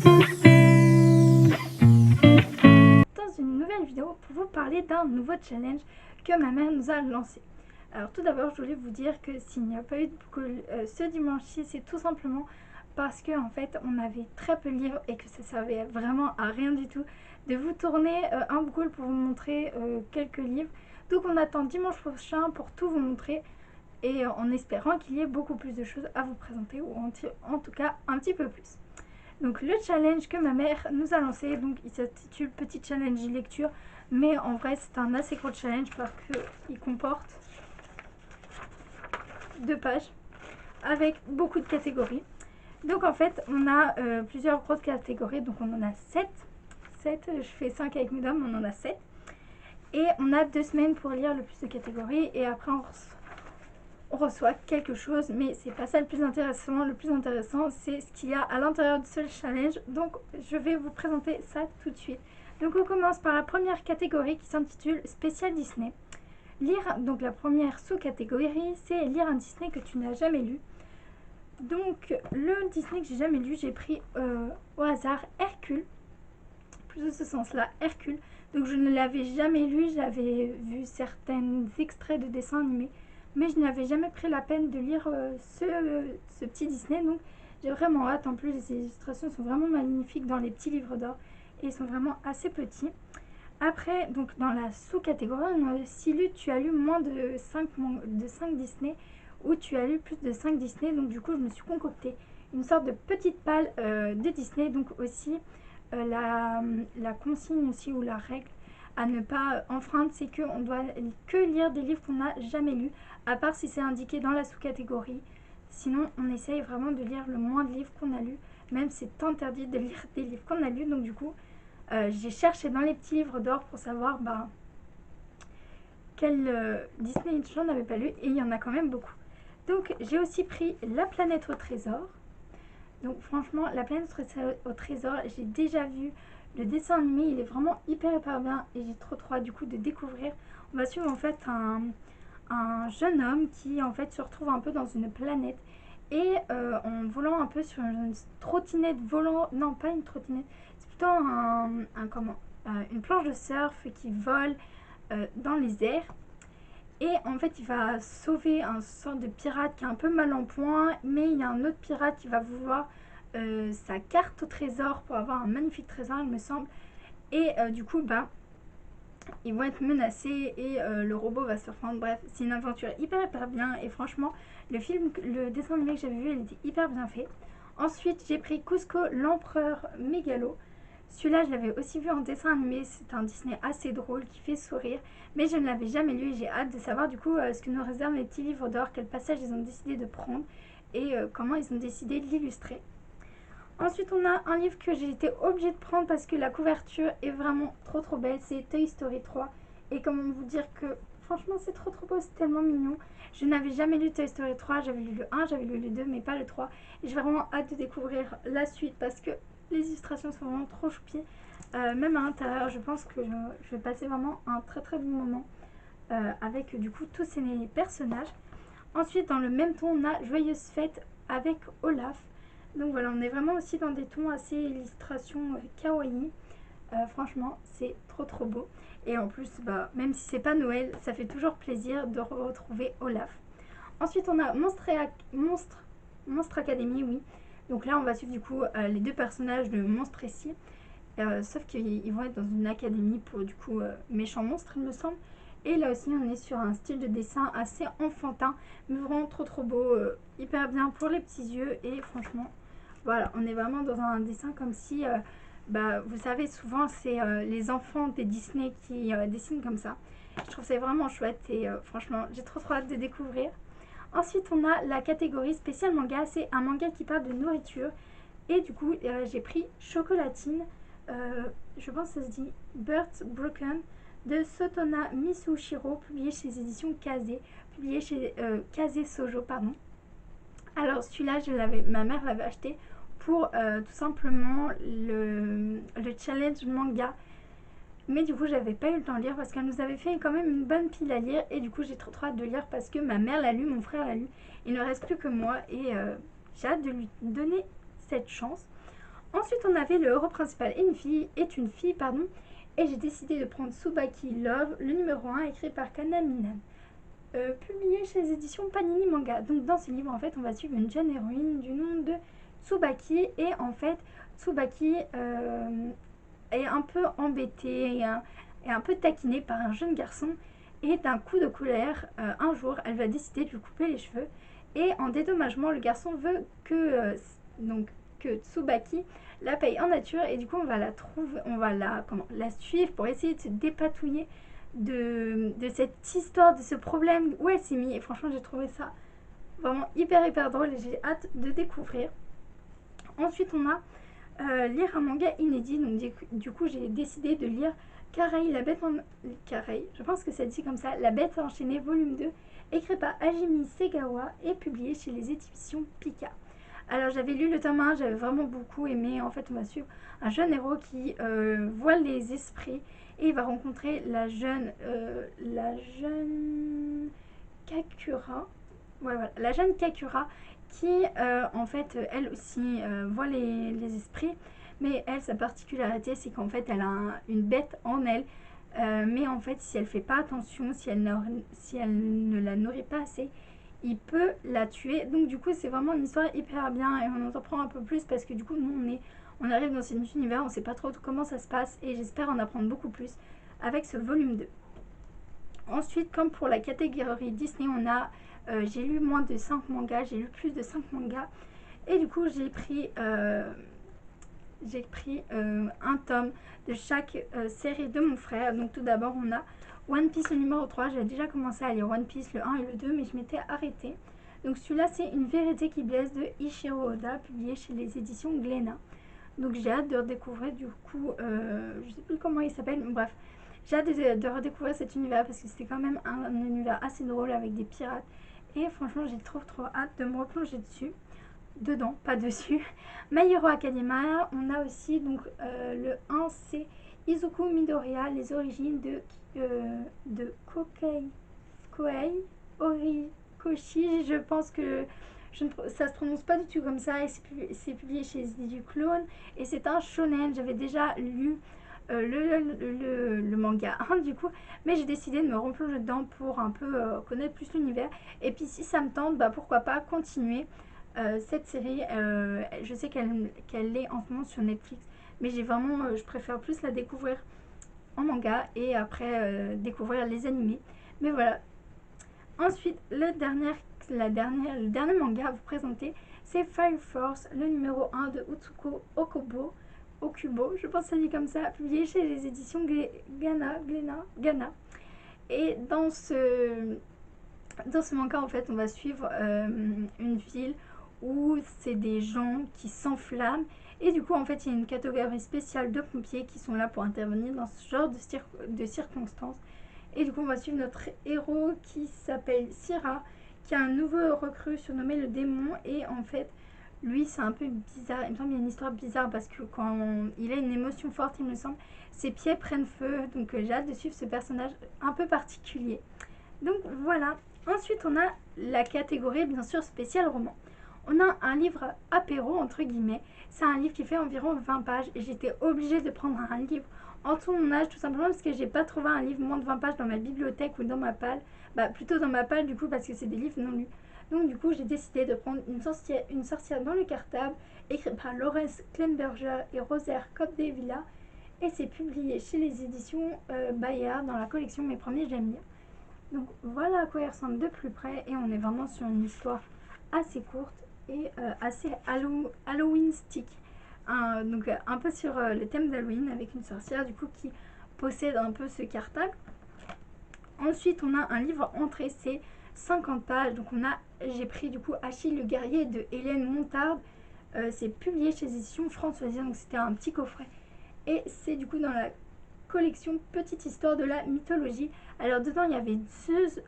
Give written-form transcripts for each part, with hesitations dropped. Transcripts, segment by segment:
Dans une nouvelle vidéo pour vous parler d'un nouveau challenge que ma mère nous a lancé. Alors tout d'abord, je voulais vous dire que s'il n'y a pas eu de bookhaul ce dimanche-ci, c'est tout simplement parce que en fait on avait très peu de livres et que ça servait vraiment à rien du tout de vous tourner un bookhaul pour vous montrer quelques livres. Donc on attend dimanche prochain pour tout vous montrer et en espérant qu'il y ait beaucoup plus de choses à vous présenter, ou en tout cas un petit peu plus. Donc le challenge que ma mère nous a lancé, donc il s'intitule Petit Challenge lecture, mais en vrai c'est un assez gros challenge parce qu'il comporte 2 pages avec beaucoup de catégories. Donc en fait on a plusieurs grosses catégories, donc on en a 7, je fais 5 avec mes dames, on en a 7. Et on a 2 semaines pour lire le plus de catégories et après on reçoit quelque chose, mais c'est pas ça le plus intéressant. Le plus intéressant c'est ce qu'il y a à l'intérieur de ce challenge, donc je vais vous présenter ça tout de suite. Donc on commence par la première catégorie qui s'intitule Spécial Disney. Lire, donc la première sous-catégorie, c'est lire un Disney que tu n'as jamais lu. Donc le Disney que j'ai jamais lu, j'ai pris au hasard Hercule, plus de ce sens-là, Hercule. Donc je ne l'avais jamais lu, j'avais vu certains extraits de dessins animés, mais je n'avais jamais pris la peine de lire ce petit Disney. Donc j'ai vraiment hâte. En plus les illustrations sont vraiment magnifiques dans les petits livres d'or et ils sont vraiment assez petits. Après, donc dans la sous-catégorie, on a aussi lu tu as lu moins de 5 Disney, ou tu as lu plus de 5 Disney. Donc du coup je me suis concocté une sorte de petite palle de Disney. Donc aussi la consigne aussi, ou la règle à ne pas enfreindre, c'est qu'on doit que lire des livres qu'on n'a jamais lus, à part si c'est indiqué dans la sous-catégorie. Sinon on essaye vraiment de lire le moins de livres qu'on a lus, même c'est interdit de lire des livres qu'on a lus. Donc du coup j'ai cherché dans les petits livres d'or pour savoir quel Disney j'en avais pas lu, et il y en a quand même beaucoup. Donc j'ai aussi pris La Planète au Trésor. Donc franchement, La Planète au Trésor, j'ai déjà vu le dessin animé, il est vraiment hyper bien et j'ai trop hâte du coup de découvrir. On va suivre en fait un jeune homme qui en fait se retrouve un peu dans une planète, et en volant un peu sur une trottinette volant, non pas une trottinette, c'est plutôt une planche de surf qui vole dans les airs. Et en fait il va sauver un sort de pirate qui est un peu mal en point, mais il y a un autre pirate qui va vouloir sa carte au trésor pour avoir un magnifique trésor il me semble. Et du coup ils vont être menacés et le robot va se reprendre. Bref, c'est une aventure hyper bien, et franchement le dessin animé que j'avais vu, il était hyper bien fait. Ensuite j'ai pris Cusco l'empereur mégalo. Celui-là je l'avais aussi vu en dessin animé, c'est un Disney assez drôle qui fait sourire, mais je ne l'avais jamais lu et j'ai hâte de savoir du coup ce que nous réservent les petits livres d'or, quel passage ils ont décidé de prendre et comment ils ont décidé de l'illustrer. Ensuite on a un livre que j'ai été obligée de prendre parce que la couverture est vraiment trop belle, c'est Toy Story 3. Et comment vous dire que franchement c'est trop beau, c'est tellement mignon. Je n'avais jamais lu Toy Story 3, j'avais lu le 1, j'avais lu le 2 mais pas le 3. Et j'ai vraiment hâte de découvrir la suite parce que les illustrations sont vraiment trop choupies. Même à l'intérieur je pense que je vais passer vraiment un très bon moment avec du coup tous ces personnages. Ensuite dans le même ton on a Joyeuse Fête avec Olaf. Donc voilà, on est vraiment aussi dans des tons assez illustration kawaii. Franchement c'est trop beau, et en plus même si c'est pas Noël, ça fait toujours plaisir de retrouver Olaf. Ensuite on a Monstre Academy, oui. Donc là on va suivre du coup les 2 personnages de Monstre ici, sauf qu'ils vont être dans une académie pour du coup méchants monstres il me semble. Et là aussi on est sur un style de dessin assez enfantin, mais vraiment trop beau, hyper bien pour les petits yeux. Et franchement voilà, on est vraiment dans un dessin comme si vous savez souvent c'est les enfants des Disney qui dessinent comme ça. Je trouve c'est vraiment chouette et franchement j'ai trop hâte de découvrir. Ensuite on a la catégorie spéciale manga, c'est un manga qui parle de nourriture. Et du coup j'ai pris Chocolatine, je pense que ça se dit Birds Broken, de Sotona Misushiro, publié chez les éditions Kazé, publié chez Kazé Sojo pardon. Alors celui-là ma mère l'avait acheté pour tout simplement le challenge manga, mais du coup j'avais pas eu le temps de lire parce qu'elle nous avait fait quand même une bonne pile à lire, et du coup j'ai trop hâte de lire parce que ma mère l'a lu, mon frère l'a lu, il ne reste plus que moi, et j'ai hâte de lui donner cette chance. Ensuite, on avait le héros principal est une fille, pardon, et j'ai décidé de prendre Tsubaki Love, le numéro 1, écrit par Kana Minan, publié chez les éditions Panini Manga. Donc dans ce livre, en fait, on va suivre une jeune héroïne du nom de Tsubaki, et en fait, Tsubaki est un peu embêtée et un peu taquinée par un jeune garçon, et d'un coup de colère, un jour, elle va décider de lui couper les cheveux, et en dédommagement, le garçon veut que Tsubaki la paye en nature, et du coup on va la trouver, on va la suivre pour essayer de se dépatouiller de cette histoire, de ce problème où elle s'est mise. Et franchement, j'ai trouvé ça vraiment hyper drôle et j'ai hâte de découvrir. Ensuite, on a lire un manga inédit. Donc du coup, j'ai décidé de lire Karei, la bête en... Karei, je pense que ça dit comme ça, La bête enchaînée, volume 2, écrit par Hajime Segawa et publié chez les éditions Pika. Alors j'avais lu le tome 1, j'avais vraiment beaucoup aimé. En fait, on va suivre un jeune héros qui voit les esprits, et il va rencontrer la jeune Kakura. Ouais, voilà, la jeune Kakura qui en fait elle aussi voit les esprits, mais elle, sa particularité, c'est qu'en fait elle a une bête en elle, mais en fait si elle fait pas attention, si elle ne la nourrit pas assez, il peut la tuer. Donc du coup c'est vraiment une histoire hyper bien, et on en apprend un peu plus parce que du coup nous on arrive dans cet univers, on sait pas trop comment ça se passe, et j'espère en apprendre beaucoup plus avec ce volume 2. Ensuite, comme pour la catégorie Disney, on a j'ai lu moins de 5 mangas, j'ai lu plus de 5 mangas, et du coup j'ai pris un tome de chaque série de mon frère. Donc tout d'abord on a One Piece le numéro 3, j'avais déjà commencé à lire One Piece le 1 et le 2, mais je m'étais arrêtée. Donc celui-là, c'est Une vérité qui blesse de Ichiro Oda, publié chez les éditions Glénat. Donc j'ai hâte de redécouvrir, du coup, je sais plus comment il s'appelle, mais bref, j'ai hâte de redécouvrir cet univers parce que c'était quand même un univers assez drôle avec des pirates, et franchement j'ai trop hâte de me replonger dedans, pas dessus. My Hero Academia, on a aussi donc le 1, c'est Izuku Midoriya, les origines de Koei Horikoshi. Je pense que ça se prononce pas du tout comme ça, et c'est publié chez du Clone, et c'est un shonen. J'avais déjà lu le manga 1 du coup, mais j'ai décidé de me replonger dedans pour un peu connaître plus l'univers, et puis si ça me tente, bah pourquoi pas continuer cette série. Je sais qu'elle est en ce moment sur Netflix, mais je préfère plus la découvrir en manga et après découvrir les animés. Mais voilà. Ensuite, le dernier manga à vous présenter, c'est Fire Force, le numéro 1 de Utsuko Okubo, je pense que ça dit comme ça, publié chez les éditions Gana. Et dans ce manga, en fait, on va suivre une ville où c'est des gens qui s'enflamment, et du coup en fait il y a une catégorie spéciale de pompiers qui sont là pour intervenir dans ce genre de circonstances. Et du coup on va suivre notre héros qui s'appelle Syrah, qui a un nouveau recrue surnommé le démon, et en fait lui c'est un peu bizarre, il me semble qu'il y a une histoire bizarre parce que quand il a une émotion forte, il me semble, ses pieds prennent feu. Donc j'ai hâte de suivre ce personnage un peu particulier. Donc voilà. Ensuite, on a la catégorie, bien sûr, spécial roman. On a un livre apéro, entre guillemets. C'est un livre qui fait environ 20 pages, et j'étais obligée de prendre un livre en dessous de mon âge, tout simplement parce que j'ai pas trouvé un livre moins de 20 pages dans ma bibliothèque ou dans ma palle. Bah, plutôt dans ma palle, du coup, parce que c'est des livres non lus. Donc, du coup, j'ai décidé de prendre une sorcière dans le cartable, écrite par Laurence Klenberger et Rosaire Capdevila. Et c'est publié chez les éditions Bayard dans la collection Mes premiers j'aime lire. Donc voilà à quoi il ressemble de plus près, et on est vraiment sur une histoire assez courte et assez Halloween-stick. Donc un peu sur le thème d'Halloween, avec une sorcière du coup qui possède un peu ce cartable. Ensuite on a un livre entrée, c'est 50 pages. Donc j'ai pris du coup Achille le guerrier de Hélène Montarde. C'est publié chez les éditions Françoisienne, donc c'était un petit coffret. Et c'est du coup dans la collection Petite histoire de la mythologie. Alors dedans il y avait Zeus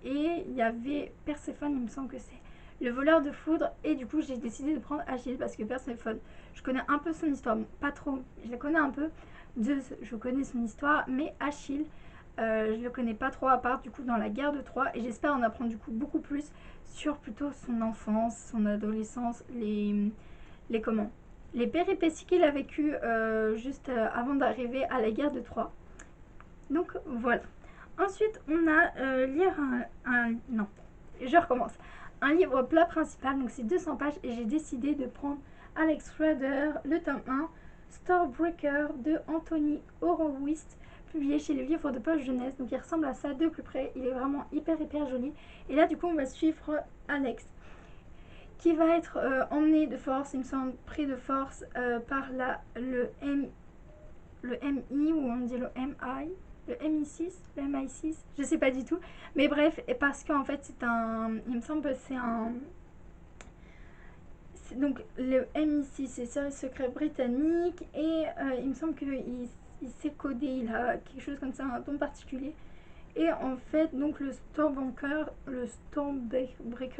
et il y avait Perséphone, il me semble que c'est le voleur de foudre, et du coup j'ai décidé de prendre Achille parce que Perséphone, je connais un peu son histoire, bon, pas trop, je la connais un peu. Zeus, je connais son histoire, mais Achille, je le connais pas trop, à part du coup dans la guerre de Troie, et j'espère en apprendre du coup beaucoup plus sur plutôt son enfance, son adolescence, les comment les péripéties qu'il a vécues juste avant d'arriver à la guerre de Troie. Donc voilà. Ensuite, on a lire non, je recommence. Un livre plat principal, donc c'est 200 pages et j'ai décidé de prendre Alex Rider, le tome 1, Starbreaker de Anthony Horowitz, publié chez les livres de poche jeunesse. Donc il ressemble à ça de plus près, il est vraiment hyper joli. Et là du coup on va suivre Alex qui va être emmené de force, il me semble, pris de force par le MI ou on dit le MI, le MI6, le MI6, je sais pas du tout, mais bref, parce qu'en fait c'est un, il me semble que c'est un, donc le MI6 c'est service secret britannique et il me semble qu'il s'est codé, il a quelque chose comme ça, un ton particulier. Et en fait, donc le Stormbreaker,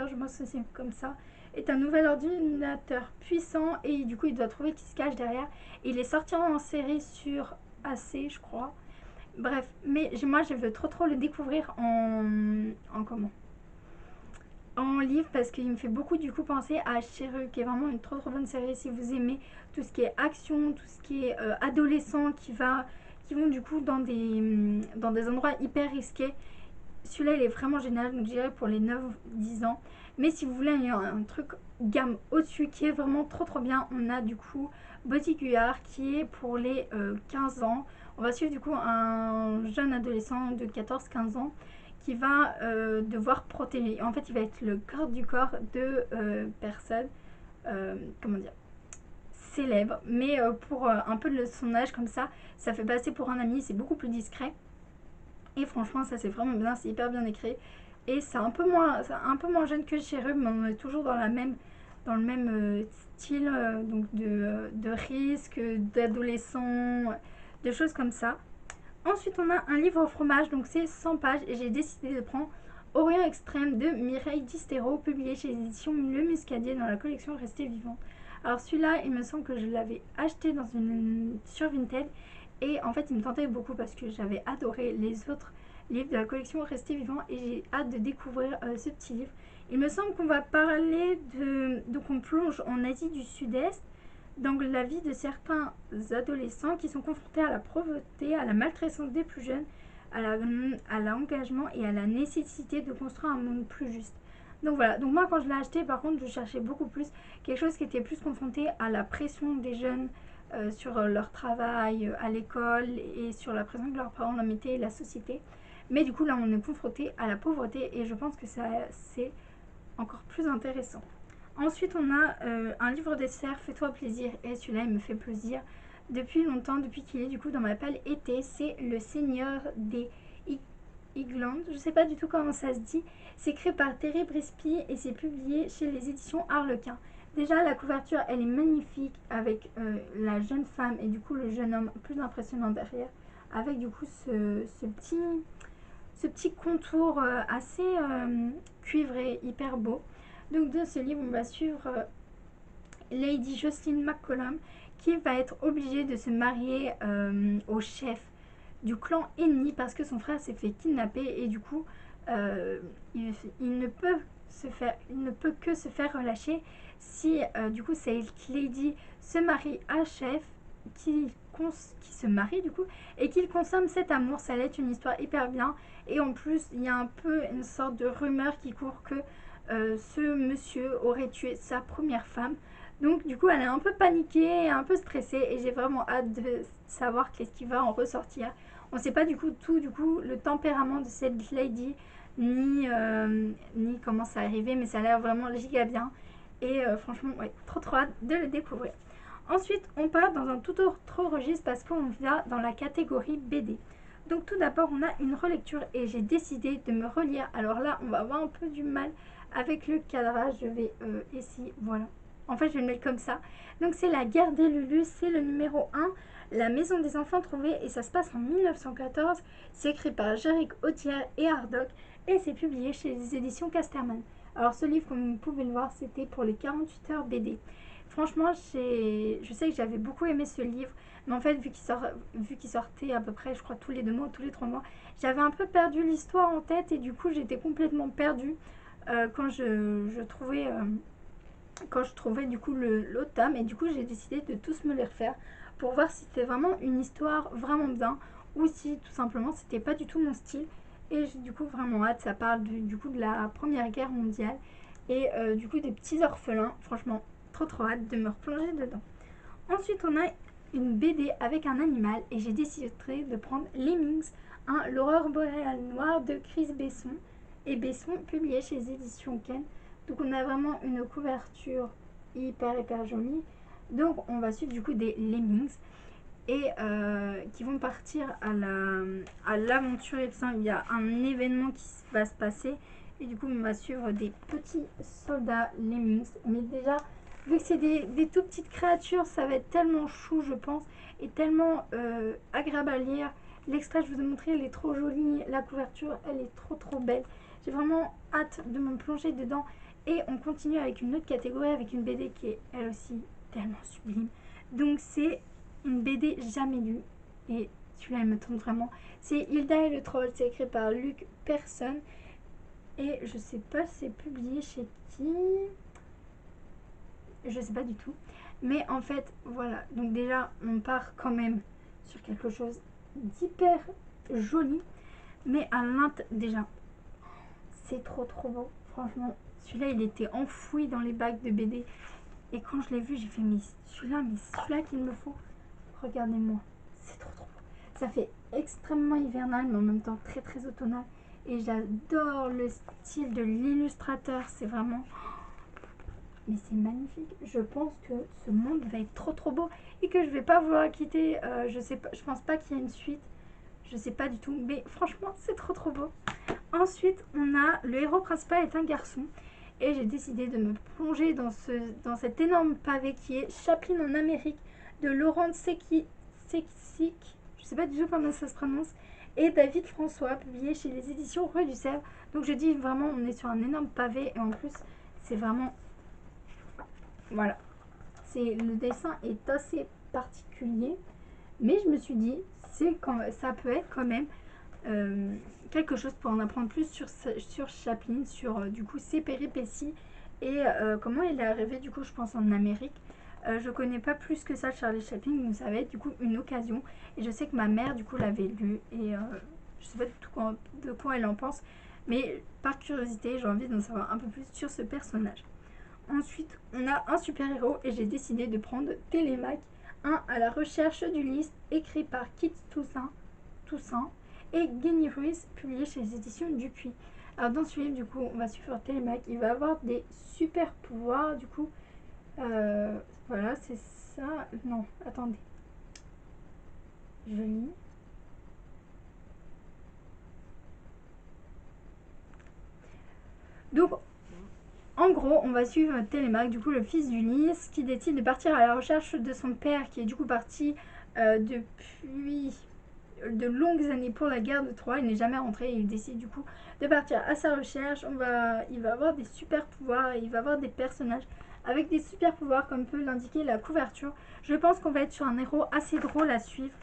je pense que c'est comme ça, est un nouvel ordinateur puissant et du coup il doit trouver qui se cache derrière. Il est sorti en série sur AC, je crois. Bref, mais moi je veux trop le découvrir en comment, en livre parce qu'il me fait beaucoup du coup penser à Cherub qui est vraiment une trop bonne série si vous aimez tout ce qui est action, tout ce qui est adolescent qui vont du coup dans des endroits hyper risqués. Celui-là il est vraiment génial, donc je dirais pour les 9-10 ans. Mais si vous voulez un truc gamme au-dessus qui est vraiment trop bien, on a du coup Bodyguard qui est pour les 15 ans. On va suivre du coup un jeune adolescent de 14-15 ans qui va devoir protéger. En fait il va être le garde du corps de personnes, comment dire, célèbres. Mais pour un peu de son âge comme ça fait passer pour un ami, c'est beaucoup plus discret. Et franchement ça c'est vraiment bien, c'est hyper bien écrit. Et c'est un peu moins jeune que Cherub, mais on est toujours dans le même style donc de risque, d'adolescent, de choses comme ça. Ensuite on a un livre au fromage, donc c'est 100 pages et j'ai décidé de prendre Orient Extrême de Mireille Distero, publié chez les éditions Le Muscadier dans la collection Restez Vivant. Alors celui-là il me semble que je l'avais acheté sur Vinted et en fait il me tentait beaucoup parce que j'avais adoré les autres livres de la collection Restez Vivant et j'ai hâte de découvrir ce petit livre. Il me semble qu'on va parler donc on plonge en Asie du Sud-Est dans la vie de certains adolescents qui sont confrontés à la pauvreté, à la maltraitance des plus jeunes, à l'engagement et à la nécessité de construire un monde plus juste. Donc voilà, donc moi quand je l'ai acheté par contre je cherchais beaucoup plus quelque chose qui était plus confronté à la pression des jeunes sur leur travail, à l'école et sur la pression que leurs parents leur mettaient et la société. Mais du coup là on est confronté à la pauvreté et je pense que c'est encore plus intéressant. Ensuite on a un livre dessert, Fais-toi plaisir, et celui-là il me fait plaisir depuis longtemps, depuis qu'il est du coup dans ma palle été. C'est Le Seigneur des Higlands, je sais pas du tout comment ça se dit. C'est écrit par Terry Brisby et c'est publié chez les éditions Harlequin. Déjà la couverture elle est magnifique avec la jeune femme et du coup le jeune homme plus impressionnant derrière, avec du coup ce petit contour assez cuivré, hyper beau. Donc de ce livre, on va suivre Lady Jocelyn McCollum qui va être obligée de se marier au chef du clan ennemi parce que son frère s'est fait kidnapper et du coup il ne peut que se faire relâcher si du coup cette lady se marie à chef qui se marie du coup et qu'il consomme cet amour. Ça allait être une histoire hyper bien et en plus il y a un peu une sorte de rumeur qui court que ce monsieur aurait tué sa première femme. Donc du coup elle est un peu paniquée, un peu stressée et j'ai vraiment hâte de savoir qu'est-ce qui va en ressortir. On sait pas du coup le tempérament de cette lady ni comment ça arrivé, mais ça a l'air vraiment giga bien et franchement ouais, trop hâte de le découvrir. Ensuite on part dans un tout autre registre parce qu'on va dans la catégorie BD. Donc tout d'abord on a une relecture et j'ai décidé de me relire. Alors là on va avoir un peu du mal avec le cadrage, je vais ici, voilà. En fait je vais le mettre comme ça. Donc c'est La Guerre des Lulus, c'est le numéro 1, La Maison des Enfants Trouvés et ça se passe en 1914. C'est écrit par Jéric Audière et Hardoc et c'est publié chez les éditions Casterman. Alors ce livre comme vous pouvez le voir c'était pour les 48 heures BD. Franchement je sais que j'avais beaucoup aimé ce livre, mais en fait vu qu'il sortait à peu près je crois tous les 2 mois, tous les 3 mois, j'avais un peu perdu l'histoire en tête et du coup j'étais complètement perdue quand je trouvais quand je trouvais du coup l'autre tome, et du coup j'ai décidé de tous me les refaire pour voir si c'était vraiment une histoire vraiment bien ou si tout simplement c'était pas du tout mon style. Et j'ai du coup vraiment hâte. Ça parle du coup de la Première Guerre mondiale et du coup des petits orphelins. Franchement, trop hâte de me replonger dedans. Ensuite, on a une BD avec un animal et j'ai décidé de prendre Lemmings, l'horreur boréale noire de Chris Besson et Besson, publié chez les éditions Ken. Donc on a vraiment une couverture hyper jolie. Donc on va suivre du coup des Lemmings et qui vont partir à l'aventure. Il y a un événement qui va se passer et du coup on va suivre des petits soldats Lemmings. Mais déjà, vu que c'est des tout petites créatures, ça va être tellement chou je pense et tellement agréable à lire. L'extrait je vous ai montré, il est trop joli, la couverture elle est trop belle. J'ai vraiment hâte de me plonger dedans. Et on continue avec une autre catégorie, avec une BD qui est elle aussi tellement sublime. Donc c'est une BD jamais lue et celui-là il me tente vraiment. C'est Hilda et le troll, c'est écrit par Luc Persson et je sais pas si c'est publié chez qui, je sais pas du tout. Mais en fait voilà, donc déjà on part quand même sur quelque chose d'hyper joli, mais à l'intérieur déjà c'est trop beau. Franchement celui-là il était enfoui dans les bacs de BD et quand je l'ai vu j'ai fait mais celui-là qu'il me faut. Regardez-moi, c'est trop beau. Ça fait extrêmement hivernal mais en même temps très automnal. Et j'adore le style de l'illustrateur, c'est vraiment... Mais c'est magnifique. Je pense que ce monde va être trop beau et que je vais pas vouloir quitter. Je sais pas, je pense pas qu'il y ait une suite. Je sais pas du tout, mais franchement c'est trop beau. Ensuite, on a le héros principal est un garçon et j'ai décidé de me plonger dans cet énorme pavé qui est Chaplin en Amérique de Laurent Sekic, je sais pas du tout comment ça se prononce, et David François, publié chez les éditions Rue du Sèvre. Donc je dis vraiment, on est sur un énorme pavé et en plus c'est vraiment, voilà, le dessin est assez particulier, mais je me suis dit ça peut être quand même quelque chose pour en apprendre plus sur Chaplin, sur du coup ses péripéties et comment il est arrivé du coup je pense en Amérique. Je connais pas plus que ça Charlie Chaplin, donc ça va être du coup une occasion et je sais que ma mère du coup l'avait lu et je sais pas du tout de quoi elle en pense, mais par curiosité j'ai envie d'en savoir un peu plus sur ce personnage. Ensuite on a un super héros et j'ai décidé de prendre Télémaque, à la recherche d'Ulysse, écrit par Kit Toussaint et Guenny Ruiz, publié chez les éditions Dupuis. Alors dans ce livre, du coup, on va suivre Télémaque. Il va avoir des super pouvoirs, du coup. Voilà, c'est ça. Non, attendez. Je lis. Donc, en gros, on va suivre Télémaque, du coup, le fils d'Ulysse, qui décide de partir à la recherche de son père, qui est du coup parti depuis de longues années pour la guerre de Troie. Il n'est jamais rentré et il décide du coup de partir à sa recherche. Il va avoir des super pouvoirs et il va avoir des personnages avec des super pouvoirs comme peut l'indiquer la couverture. Je pense qu'on va être sur un héros assez drôle à suivre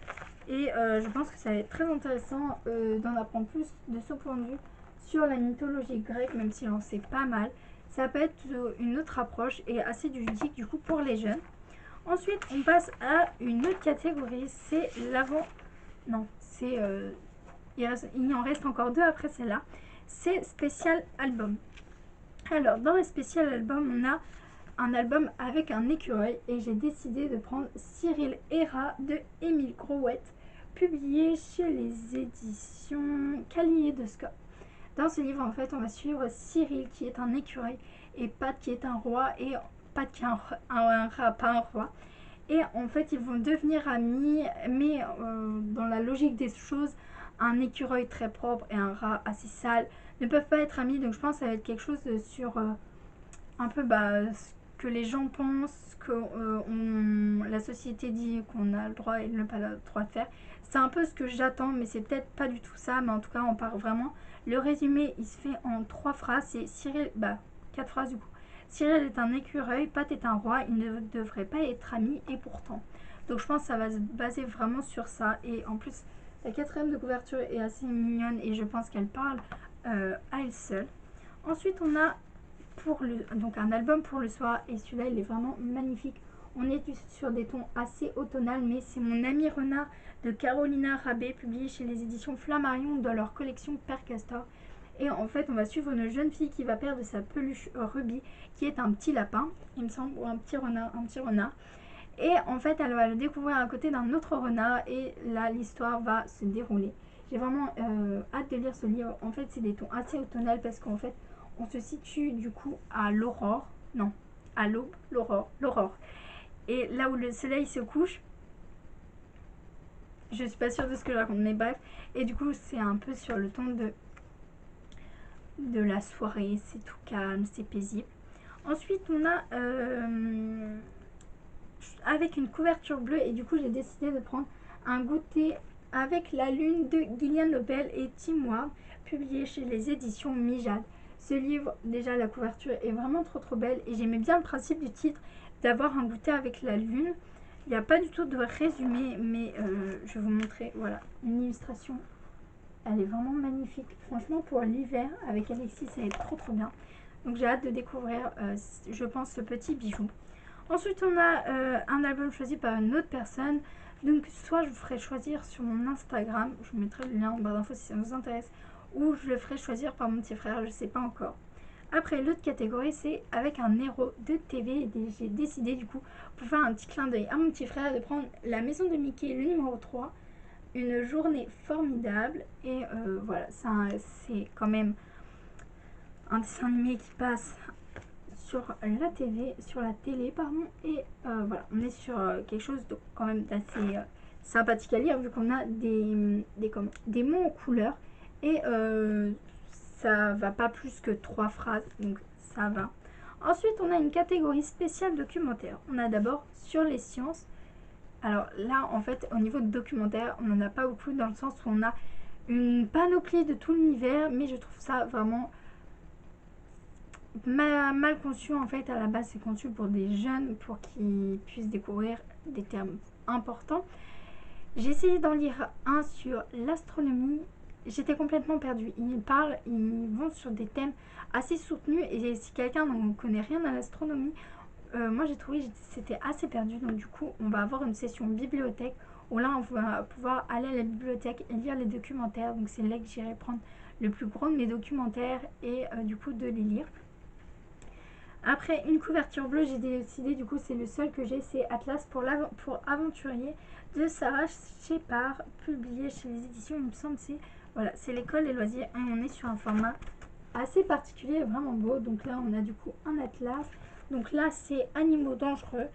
et je pense que ça va être très intéressant d'en apprendre plus de ce point de vue sur la mythologie grecque, même si on sait pas mal. Ça peut être une autre approche et assez ludique du coup pour les jeunes. Ensuite, on passe à une autre catégorie, c'est l'avant... Non, c'est... il en reste encore deux après celle-là. C'est spécial album. Alors, dans le spécial album, on a un album avec un écureuil et j'ai décidé de prendre Cyril Héra de Émile Grouette, publié chez les éditions Kaléidoscope. Dans ce livre, en fait, on va suivre Cyril qui est un écureuil et Pat qui est un roi et Pat qui est un rat, pas un roi. Et en fait, ils vont devenir amis, mais dans la logique des choses, un écureuil très propre et un rat assez sale ne peuvent pas être amis. Donc je pense que ça va être quelque chose sur un peu ce que les gens pensent, que la société dit qu'on a le droit et ne pas le droit de faire. C'est un peu ce que j'attends, mais c'est peut-être pas du tout ça. Mais en tout cas, on part vraiment. Le résumé, il se fait en 3 phrases. C'est Cyril, 4 phrases du coup. Cyril est un écureuil, Pat est un roi, ils ne devraient pas être amis et pourtant. Donc je pense que ça va se baser vraiment sur ça. Et en plus, la 4e de couverture est assez mignonne et je pense qu'elle parle à elle seule. Ensuite, on a donc un album pour le soir, et celui-là il est vraiment magnifique. On est sur des tons assez automnal, mais c'est Mon ami renard de Carolina Rabé, publié chez les éditions Flammarion dans leur collection Père Castor. Et en fait, on va suivre une jeune fille qui va perdre sa peluche Ruby, qui est un petit lapin, il me semble, ou un petit renard. Et en fait, elle va le découvrir à côté d'un autre renard, et là, l'histoire va se dérouler. J'ai vraiment hâte de lire ce livre. En fait, c'est des tons assez automnals parce qu'en fait, on se situe du coup à l'aurore, non, à l'aube, l'aurore. Et là où le soleil se couche, je suis pas sûre de ce que je raconte, mais bref. Et du coup, c'est un peu sur le ton de la soirée, c'est tout calme, c'est paisible. Ensuite, on a avec une couverture bleue, et du coup, j'ai décidé de prendre un goûter avec la lune de Gillian Lobel et Tim Ward, publié chez les éditions Mijade. Ce livre, déjà la couverture est vraiment trop belle, et j'aimais bien le principe du titre d'avoir un goûter avec la lune. Il n'y a pas du tout de résumé, mais je vais vous montrer, voilà, une illustration. Elle est vraiment magnifique. Franchement, pour l'hiver, avec Alexis, ça va être trop bien. Donc j'ai hâte de découvrir, je pense, ce petit bijou. Ensuite, on a un album choisi par une autre personne. Donc soit je vous ferai choisir sur mon Instagram, je vous mettrai le lien en barre d'infos si ça vous intéresse, ou je le ferai choisir par mon petit frère, je ne sais pas encore. Après, l'autre catégorie, c'est avec un héros de TV. Et j'ai décidé du coup, pour faire un petit clin d'œil à mon petit frère, de prendre La Maison de Mickey, le numéro 3. Une journée formidable. Et voilà, c'est quand même un dessin animé qui passe sur la télé, pardon. Et voilà, on est sur quelque chose de quand même d'assez sympathique à lire, vu qu'on a des mots en couleur. Et ça va pas plus que 3 phrases, donc ça va. Ensuite, on a une catégorie spéciale documentaire. On a d'abord sur les sciences. Alors là, en fait, au niveau de documentaire, on n'en a pas beaucoup, dans le sens où on a une panoplie de tout l'univers, mais je trouve ça vraiment mal conçu. En fait, à la base, c'est conçu pour des jeunes, pour qu'ils puissent découvrir des termes importants. J'ai essayé d'en lire un sur l'astronomie. J'étais complètement perdue. Ils vont sur des thèmes assez soutenus, et si quelqu'un n'en connaît rien à l'astronomie, moi j'ai trouvé que c'était assez perdu. Donc du coup, on va avoir une session bibliothèque où là, on va pouvoir aller à la bibliothèque et lire les documentaires. Donc c'est là que j'irai prendre le plus gros de mes documentaires et du coup de les lire. Après, une couverture bleue, j'ai décidé, du coup c'est le seul que j'ai, c'est Atlas pour aventurier de Sarah Shepard, publié chez les éditions, il me semble, c'est l'école des loisirs, et on est sur un format assez particulier, vraiment beau. Donc là, on a du coup un atlas. Donc là, c'est animaux dangereux.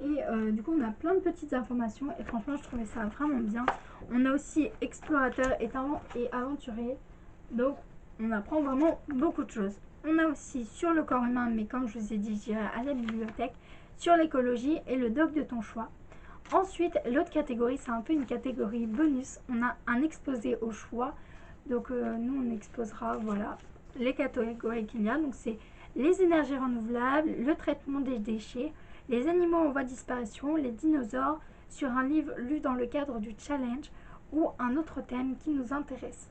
Et du coup, on a plein de petites informations. Et franchement, je trouvais ça vraiment bien. On a aussi explorateur et aventurier. Donc, on apprend vraiment beaucoup de choses. On a aussi sur le corps humain, mais comme je vous ai dit, j'irai à la bibliothèque, sur l'écologie et le doc de ton choix. Ensuite, l'autre catégorie, c'est un peu une catégorie bonus. On a un exposé au choix. Donc, nous, on exposera, voilà, les catégories qu'il y a. Donc, c'est les énergies renouvelables, le traitement des déchets, les animaux en voie de disparition, les dinosaures, sur un livre lu dans le cadre du challenge, ou un autre thème qui nous intéresse.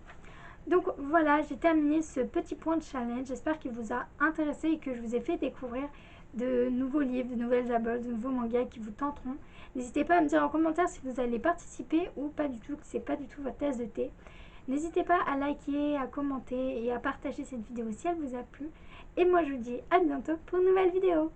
Donc voilà, j'ai terminé ce petit point de challenge. J'espère qu'il vous a intéressé et que je vous ai fait découvrir de nouveaux livres, de nouvelles abeilles, de nouveaux mangas qui vous tenteront. N'hésitez pas à me dire en commentaire si vous allez participer ou pas du tout, que c'est pas du tout votre tasse de thé. N'hésitez pas à liker, à commenter et à partager cette vidéo si elle vous a plu. Et moi je vous dis à bientôt pour une nouvelle vidéo.